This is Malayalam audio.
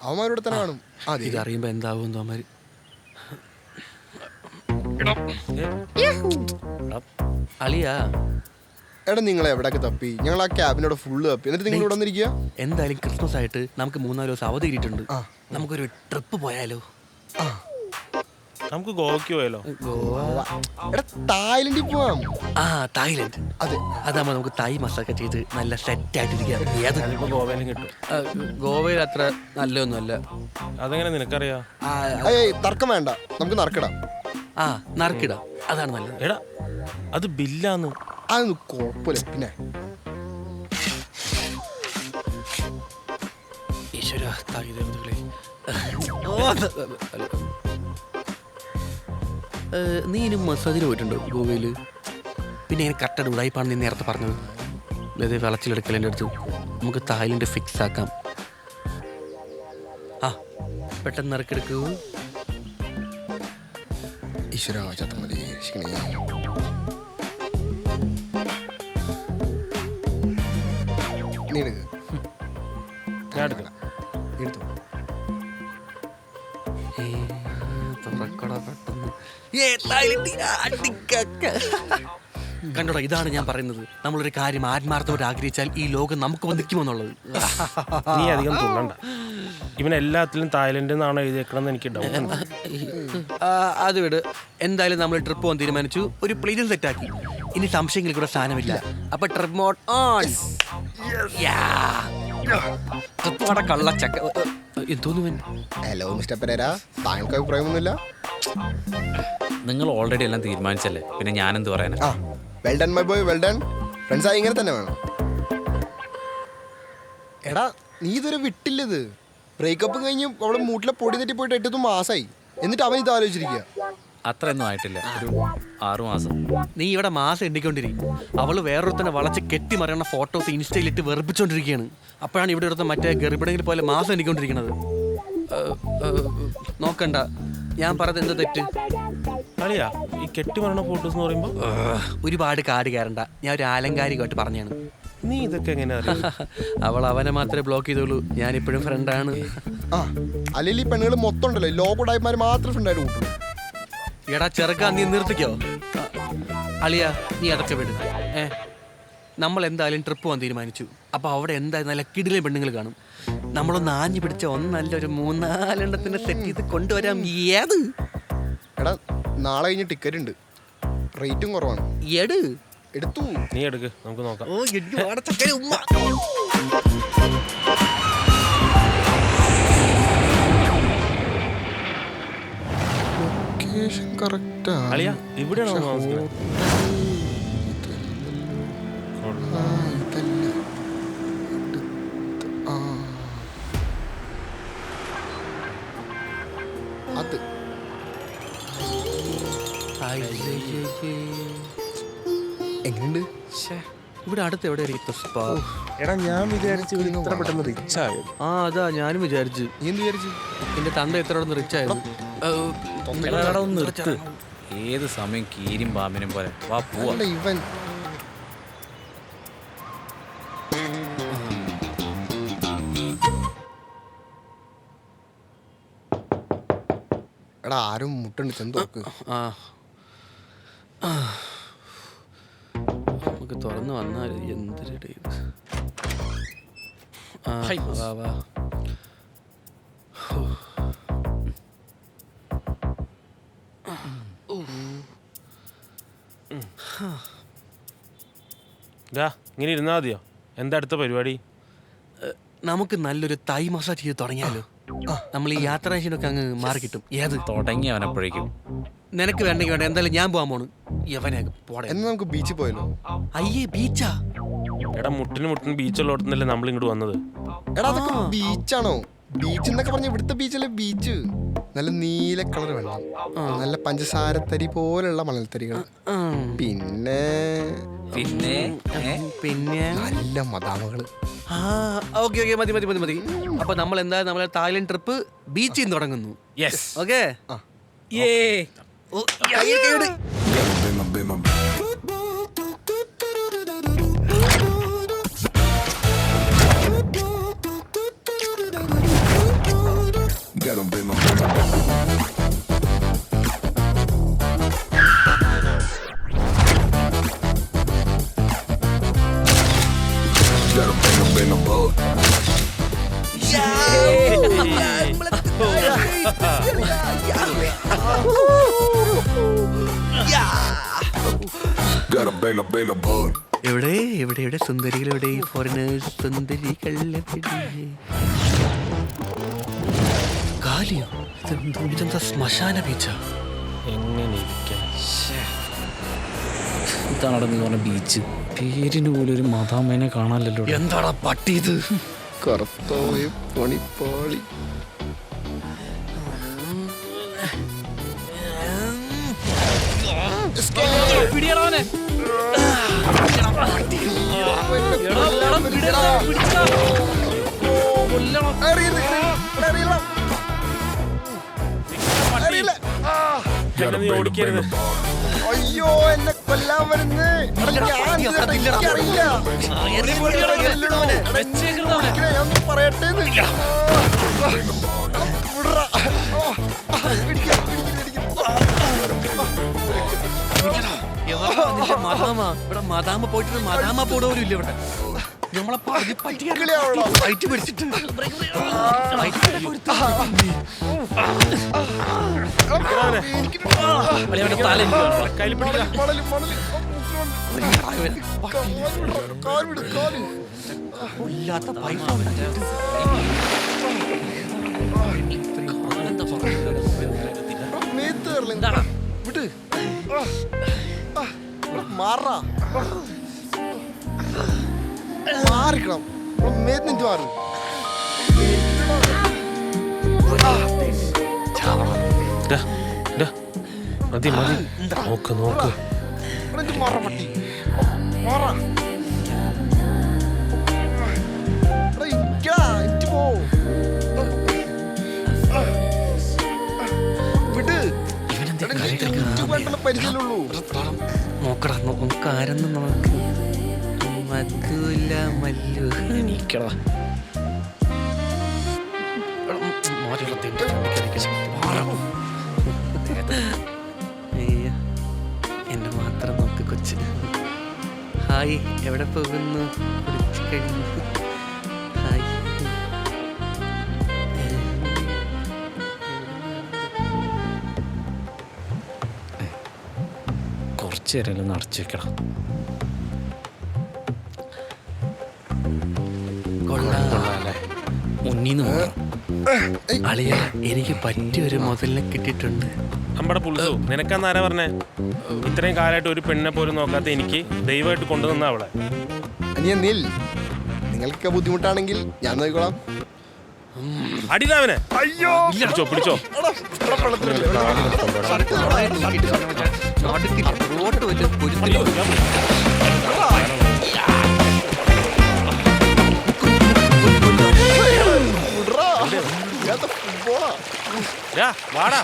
അവന്മാരോട് തന്നെ കാണും. ഇതറിയുമ്പോ എന്താവും അവന്മാര്. അളിയാ എടാ നിങ്ങൾ എവിടെയൊക്കെ തപ്പി? ഞങ്ങൾ ആ ക്യാബിനോട് ഫുള്ള് തപ്പി. എന്നിട്ട് നിങ്ങൾ ഇവിടെ വന്നിരിക്കുക. എന്തായാലും ക്രിസ്മസ് ആയിട്ട് നമുക്ക് 3-4 ദിവസം അവധി കിട്ടിയിട്ടുണ്ട്. നമുക്കൊരു ട്രിപ്പ് പോയാലോ? നമുക്ക് ഗോവയ്ക്ക് പോയാലോ? എടാ തായ്ലൻഡിൽ പോവാം. തായ്ലൻഡ്. അതെ, അതാകുമ്പോ നമുക്ക് തായ് മസാജ് ചെയ്ത് നല്ല സെറ്റ് ആയിട്ടിരിക്കാം. ഗോവയിലും കിട്ടും. ഗോവയിൽ അത്ര നല്ലൊന്നുമല്ല. അതെങ്ങനെ നിനക്കറിയാം? തർക്കം വേണ്ട, നമുക്ക് നറുക്കിടാം. നറുക്കിടാം, അതാണ് നല്ലത്. എടാ അത് ബില്ലാന്ന്. അതൊന്നും കുഴപ്പമില്ല. പിന്നെ ഈശ്വര നീ ഇനി മസാജിന് പോയിട്ടുണ്ടോ ഗോവയില്? പിന്നെ ഞാൻ കറക്റ്റായിട്ട് ഉടായിപ്പാണ് നീ നേരത്തെ പറഞ്ഞത്. അതായത് വിളച്ചിലെടുക്കലിൻ്റെ അടുത്ത് നമുക്ക് തായ്ലൻഡ് ഫിക്സ് ആക്കാം. പെട്ടെന്ന് ഇറക്കിയെടുക്കൂ. ഈശ്വര ചത്തമതി കണ്ടോടാ, ഇതാണ് ഞാൻ പറയുന്നത്. നമ്മളൊരു കാര്യം ആത്മാർത്ഥമായിട്ട് ആഗ്രഹിച്ചാൽ ഈ ലോകം നമുക്ക് വന്നിക്കുമെന്നുള്ളത്. നീ അധികം തുള്ളണ്ട. ഇവൻ എല്ലാത്തിലും തായ്ലൻഡിൽ നിന്നാണോ എഴുതിയേക്കണമെന്ന് എനിക്ക് ഡൗട്ട്. അത് വിട്. എന്തായാലും നമ്മൾ ട്രിപ്പ് പോകാൻ തീരുമാനിച്ചു. ഒരു പ്ലേസും സെറ്റാക്കി. ഇനി സംശയങ്ങളിൽ കൂടെ സ്ഥാനമില്ല. അപ്പൊ ട്രിപ്പ് മോഡ് ഓൺ. കള്ളച്ചക്ക എന്തോന്നു. ഹലോ മിസ്റ്റർ പെരേര, താങ്കൾക്ക് അഭിപ്രായമൊന്നുമില്ല? നിങ്ങൾ ഓൾറെഡി എല്ലാം തീരുമാനിച്ചല്ലേ, പിന്നെ ഞാനെന്ത് പറയാനാ? Well done my boy, well done. ഫ്രണ്ട്സായി ഇങ്ങനെ തന്നെ വേണം. എടാ നീ ഇതുവരെ വിട്ടില്ലത്. ബ്രേക്കപ്പ് കഴിഞ്ഞ് അവളെ മൂട്ടിലെ പൊടി തെറ്റി പോയിട്ട് 8 മാസമായി. എന്നിട്ട് അവൻ ഇത് ആലോചിച്ചിരിക്കുക. അത്രയൊന്നും ആയിട്ടില്ല, ഒരു 6 മാസം. നീ ഇവിടെ മാസം എണ്ണിക്കൊണ്ടിരിക്കും. അവള് വേറൊരുത്തന്നെ വളച്ച് കെട്ടി മറിയുന്ന ഫോട്ടോസ് ഇൻസ്റ്റയിലിട്ട് വെറുപ്പിച്ചോണ്ടിരിക്കുകയാണ്. അപ്പോഴാണ് ഇവിടെ ഒരുത്ത മറ്റേ ഗർഭിണിയിൽ പോലെ മാസം എണ്ണിക്കൊണ്ടിരിക്കുന്നത്. നോക്കണ്ട, ഞാൻ പറഞ്ഞത് എന്താ തെറ്റ്? അളിയാ ഈ കെട്ടി മരണ ഫോട്ടോസ് എന്ന് പറയുമ്പോ ഒരുപാട് കാട് കയറണ്ട. ഞാൻ ഒരു ആലങ്കാരികമായിട്ട് പറഞ്ഞാണ്. നീ ഇതൊക്കെ എങ്ങനെ അറിയാം? അവൾ അവനെ മാത്രമേ ബ്ലോക്ക് ചെയ്തോളൂ. ഞാനിപ്പോഴും ഫ്രണ്ടാണ്. അല്ലെങ്കിൽ ഈ പെണ്ണുകൾ മൊത്തം ഉണ്ടല്ലോ, ലോബോ ടൈപ്പ്മാർ മാത്രം ഫ്രണ്ടായിട്ട് കൂട്ടുള്ളൂ. എടാ ചെറുക്കാ, നീ നിർത്തിക്കോ. അളിയാ നീ അതൊക്കെ വിട്. നമ്മൾ എന്തായാലും ട്രിപ്പ് പോകാൻ തീരുമാനിച്ചു. അപ്പോൾ അവിടെ എന്തായാലും നല്ല കിടിലൻ പെണ്ണുങ്ങൾ കാണും. നമ്മളൊന്ന് ആഞ്ഞു പിടിച്ച ഒന്നല്ല, ഒരു 3-4 എണ്ണത്തിന് സെറ്റ് ചെയ്ത് കൊണ്ടുവരാം. ഏത് എടാ നാളെ കഴിഞ്ഞ് ടിക്കറ്റ് ഉണ്ട്, റേറ്റും കുറവാണ്. എടുത്തു. നീ എടുക്ക്, നമുക്ക് നോക്കാം. അളിയാ ഇവിടെയാണോ താമസിക്കുന്നത്? അത് എങ്ങനെയുണ്ട്? ഇവിടെ അടുത്ത് എവിടെ? എടാ ഞാൻ വിചാരിച്ചു ഇത്ര പെട്ടെന്ന് റിച്ച് ആയോ. അതാ ഞാനും വിചാരിച്ചു. നീ എന്ത് വിചാരിച്ചു? എന്റെ തന്ത എത്ര റിച്ച് ആയിരുന്നു. നിർത്ത്. ഏത് സമയം കീരിയും പാമ്പിനും പോലെ. വാ പോവാ. ഇവൻ എടാ ആരും മുട്ടുണ്ട്, ചെന്തോക്ക്. നമുക്ക് തുറന്നു വന്നാൽ എന്തൊരു വാ. ഇങ്ങനെ ഇരുന്നാ മതിയോ? എന്താ അടുത്ത പരിപാടി? നമുക്ക് നല്ലൊരു തായ് മസാജ് ചെയ്ത് തുടങ്ങിയാലോ? നമ്മൾ ഈ യാത്രാശീലൊക്കെ അങ്ങ് മാറി കിട്ടും. ഏത് തുടങ്ങി അവനെപ്പോഴേക്കും? നിനക്ക് വേണ്ടെങ്കിൽ വേണ്ട, എന്തായാലും ഞാൻ പോകാൻ പോണു. എന്നാ നമുക്ക് ബീച്ചിൽ പോയല്ലോ. അയ്യേ ബീച്ചാ? എടാ മുട്ടിന് ബീച്ചുള്ളോടത്തുനിന്നല്ലേ നമ്മൾ ഇങ്ങോട്ട് വന്നത്. എടാ അതൊക്കെ ബീച്ചാണോ? ബീച്ച് എന്നൊക്കെ പറഞ്ഞ ഇവിടുത്തെ ബീച്ചല്ലേ ബീച്ച്. നല്ല നീല കളർ വെള്ളം, നല്ല പഞ്ചസാരത്തരി പോലുള്ള മണൽത്തരികൾ, പിന്നെ പിന്നെ പിന്നെ നല്ല മദാമകള്. ഓക്കെ മതി. അപ്പൊ നമ്മൾ എന്തായാലും നമ്മളെ തായ്ലൻഡ് ട്രിപ്പ് ബീച്ചിൽ നിന്ന് തുടങ്ങുന്നു. ഓക്കെ. എവിടെ എവിടെ എവിടെ സുന്ദരികൾ എവിടെ ഫോറിനേഴ്സ് സുന്ദരികൾ കാലിയോ ഇതെന്താ ശ്മശാന ബീച്ച എങ്ങനെ ഇരിക്കാൻ ഇതാണ് നീ പറഞ്ഞ ബീച്ച്. പേരിന് പോലും ഒരു മതാമേനെ കാണാനല്ലോ. എന്താടാ പട്ടി ഇത് കറുത്തോയ പണിപ്പാളി. നീ ഓടിക്കരുത്. അയ്യോ എന്നെ കൊല്ലാൻ വരുന്നേ. പറയട്ടെ മദാമ ഇവിടെ മദാമ പോയിട്ട് മദാമ പോടവരും ഇല്ല ഇവിടെ. നമ്മളെ ഫൈറ്റ് പിടിച്ചിട്ട് കയ്യിൽ പിടിക്കാം. ഇല്ലാത്ത പൈസ വിട്ട് മാറാ മാറിക്കണം. മേത്തിട്ട് മാറും. മതി മതി. നോക്ക് നോക്ക്. മാറ പട്ടി മാറാ. പരിചയമുള്ളൂ. നോക്കടാ നോക്കാരെന്ന് നോക്ക്. മധുല മല്ലു നീക്കടാ. എന്നെ മാത്രം നോക്ക് കൊച്ച്. ഹായ് എവിടെ പോകുന്നു? കുടിച്ചു കഴിഞ്ഞു. ഹായ് കുറച്ച് നേരം നടച്ചു വെക്കടാ. മുന്നീന്ന് അളിയ എനിക്ക് പറ്റിയൊരു മുതലിനെ കിട്ടിയിട്ടുണ്ട്. നമ്മുടെ പുളിസു നിനക്കാന്ന് ആരാ പറഞ്ഞേ? ഇത്രയും കാലമായിട്ട് ഒരു പെണ്ണെ പോലും നോക്കാത്ത എനിക്ക് ദൈവമായിട്ട് കൊണ്ടുവന്ന അവളെ. അനിയ നീൽ, നിങ്ങൾക്ക് ബുദ്ധിമുട്ടാണെങ്കിൽ ഞാൻ നോക്കിക്കോളാം. അടിതാവനെ. അയ്യോ പിടിച്ചോ പിടിച്ചോ. വാടാ